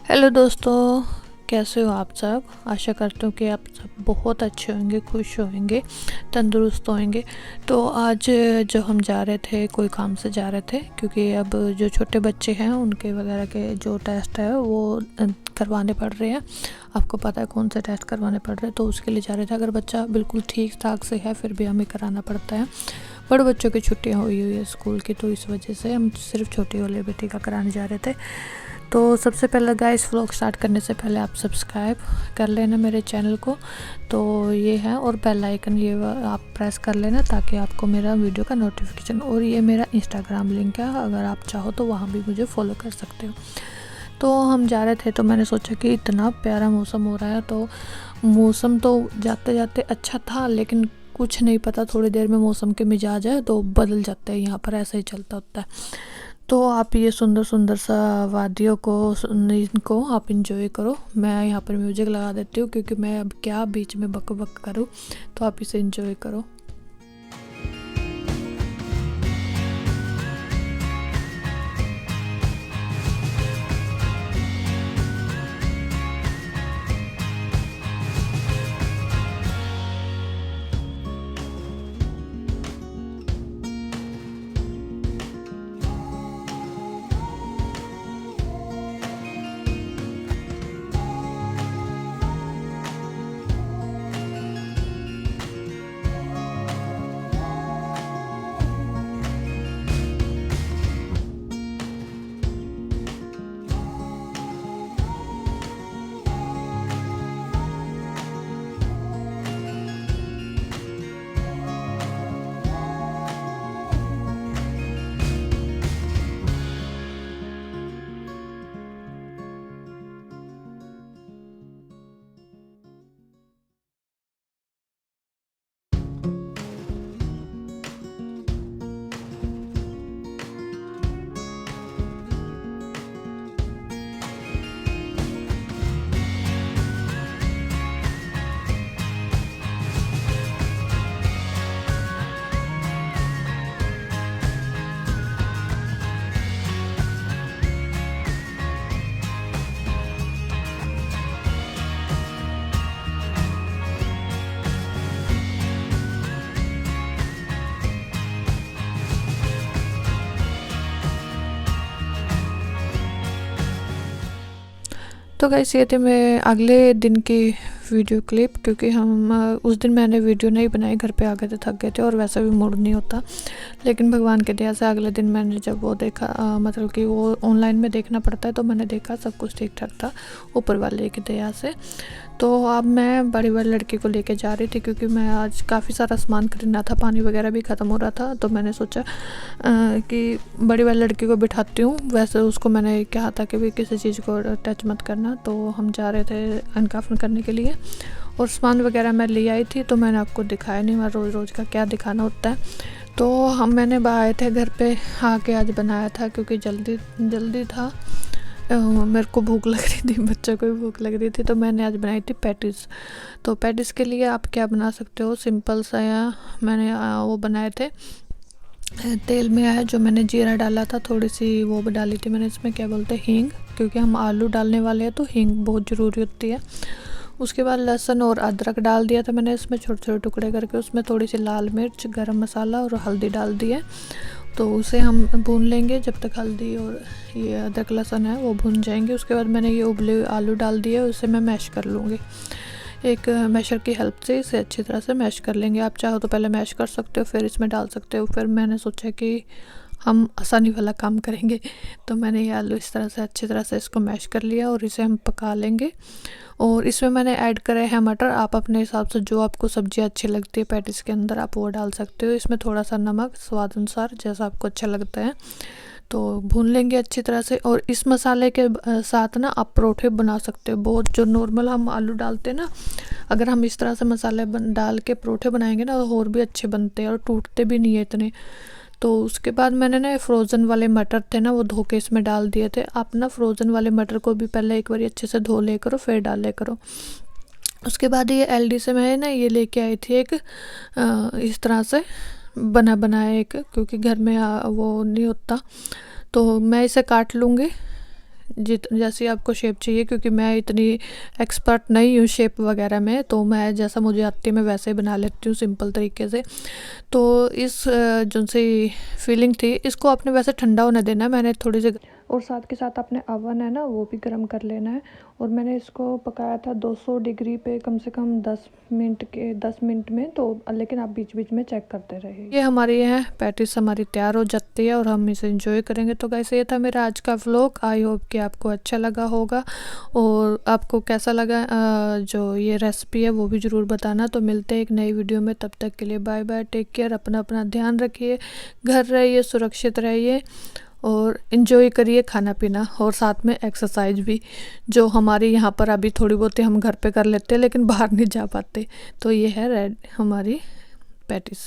Hello दोस्तों, कैसे हो आप सब। आशा करती हूँ कि आप सब बहुत अच्छे होंगे, खुश होंगे, तंदुरुस्त होंगे। तो आज जो हम जा रहे थे, कोई काम से जा रहे थे, क्योंकि अब जो छोटे बच्चे हैं उनके वगैरह के जो टेस्ट है वो करवाने पड़ रहे हैं। आपको पता है कौन से टेस्ट करवाने पड़ रहे हैं, तो उसके लिए जा रहे थे। अगर बच्चा बिल्कुल ठीक ठाक से है फिर भी हमें कराना पड़ता है। बड़े बच्चों की छुट्टियाँ हुई है स्कूल की, तो इस वजह से हम सिर्फ छोटे वाले बेटे का कराने जा रहे थे। तो सबसे पहले गाइस, व्लॉग स्टार्ट करने से पहले आप सब्सक्राइब कर लेना मेरे चैनल को, तो ये है, और बेल आइकन ये आप प्रेस कर लेना ताकि आपको मेरा वीडियो का नोटिफिकेशन। और ये मेरा इंस्टाग्राम लिंक है, अगर आप चाहो तो वहाँ भी मुझे फॉलो कर सकते हो। तो हम जा रहे थे, तो मैंने सोचा कि इतना प्यारा मौसम हो रहा है, तो मौसम तो जाते जाते अच्छा था, लेकिन कुछ नहीं पता थोड़ी देर में मौसम के मिजाज है तो बदल जाते हैं। यहाँ पर ऐसा ही चलता होता है। तो आप ये सुंदर सुंदर सा वादियों को, इनको आप इंजॉय करो। मैं यहाँ पर म्यूजिक लगा देती हूँ क्योंकि मैं अब क्या बीच में बक बक करूँ, तो आप इसे इंजॉय करो। तो गाइस, ये थे मैं अगले दिन की वीडियो क्लिप, क्योंकि हम उस दिन मैंने वीडियो नहीं बनाई, घर पे आ गए थे, थक गए थे और वैसा भी मूड नहीं होता। लेकिन भगवान के दया से अगले दिन मैंने जब वो देखा, मतलब कि वो ऑनलाइन में देखना पड़ता है, तो मैंने देखा सब कुछ ठीक ठाक था ऊपर वाले की दया से। तो अब मैं बड़ी वाली लड़की को लेके जा रही थी, क्योंकि मैं आज काफ़ी सारा सामान खरीदना था, पानी वगैरह भी ख़त्म हो रहा था। तो मैंने सोचा कि बड़ी वाली लड़की को बिठाती हूँ। वैसे उसको मैंने कहा था कि भी किसी चीज़ को टच मत करना। तो हम जा रहे थे अनकाफन करने के लिए, और सामान वगैरह मैं ले आई थी, तो मैंने आपको दिखाया नहीं, मैं रोज़ रोज़ का क्या दिखाना होता है। तो मैंने आए थे घर पे आके आज बनाया था, क्योंकि जल्दी जल्दी था। मेरे को भूख लग रही थी, बच्चों को भी भूख लग रही थी, तो मैंने आज बनाई थी पैटीज़। तो पैटीज़ के लिए आप क्या बना सकते हो, सिंपल सा, या मैंने वो बनाए थे तेल में है, जो मैंने जीरा डाला था, थोड़ी सी वो भी डाली थी मैंने इसमें, क्या बोलते हैं, हींग, क्योंकि हम आलू डालने वाले हैं तो हींग बहुत ज़रूरी होती है। उसके बाद लहसुन और अदरक डाल दिया था मैंने इसमें छोटे छोटे टुकड़े करके। उसमें थोड़ी सी लाल मिर्च, गरम मसाला और हल्दी डाल दी है। तो उसे हम भून लेंगे जब तक हल्दी और ये अदरक लहसुन है वो भून जाएंगे। उसके बाद मैंने ये उबले हुए आलू डाल दिए, उसे मैं मैश कर लूँगी। एक मैशर की हेल्प से इसे अच्छी तरह से मैश कर लेंगे। आप चाहो तो पहले मैश कर सकते हो, फिर इसमें डाल सकते हो। फिर मैंने सोचा कि हम आसानी वाला काम करेंगे, तो मैंने ये आलू इस तरह से अच्छी तरह से इसको मैश कर लिया, और इसे हम पका लेंगे। और इसमें मैंने ऐड करे हैं मटर। आप अपने हिसाब से जो आपको सब्ज़ी अच्छी लगती है पैटीज़ के अंदर, आप वो डाल सकते हो। इसमें थोड़ा सा नमक स्वाद अनुसार, जैसा आपको अच्छा लगता है। तो भून लेंगे अच्छी तरह से। और इस मसाले के साथ ना आप परोठे बना सकते हो। बहुत जो नॉर्मल हम आलू डालते हैं ना, अगर हम इस तरह से मसाले डाल के परोठे बनाएंगे ना, तो और भी अच्छे बनते हैं और टूटते भी नहीं है इतने। तो उसके बाद मैंने ना फ्रोज़न वाले मटर थे ना, वो धो के इसमें डाल दिए थे। आप ना फ्रोज़न वाले मटर को भी पहले एक बार अच्छे से धो ले करो, फिर डाले करो। उसके बाद ये एलडी से मैं ना ये लेके आई थी एक इस तरह से बनाया एक, क्योंकि घर में वो नहीं होता। तो मैं इसे काट लूँगी जैसी आपको शेप चाहिए, क्योंकि मैं इतनी एक्सपर्ट नहीं हूँ शेप वगैरह में, तो मैं जैसा मुझे आती है मैं वैसे ही बना लेती हूँ सिंपल तरीके से। तो इस जो सी फीलिंग थी इसको आपने वैसे ठंडा होने देना है, मैंने थोड़ी सी, और साथ के साथ अपने ओवन है ना वो भी गर्म कर लेना है। और मैंने इसको पकाया था 200 डिग्री पे कम से कम 10 मिनट में, तो लेकिन आप बीच बीच में चेक करते रहिए। ये हमारी है पैटीज हमारी तैयार हो जाती है और हम इसे एंजॉय करेंगे। तो गाइस ये था मेरा आज का व्लॉग, आई होप कि आपको अच्छा लगा होगा, और आपको कैसा लगा जो ये रेसिपी है वो भी ज़रूर बताना। तो मिलते हैं एक नई वीडियो में, तब तक के लिए बाय बाय, टेक केयर, अपना ध्यान रखिए, घर रहिए, सुरक्षित रहिए और इन्जॉय करिए खाना पीना, और साथ में एक्सरसाइज भी, जो हमारे यहाँ पर अभी थोड़ी बहुत हम घर पे कर लेते हैं लेकिन बाहर नहीं जा पाते। तो ये है हमारी पैटीज।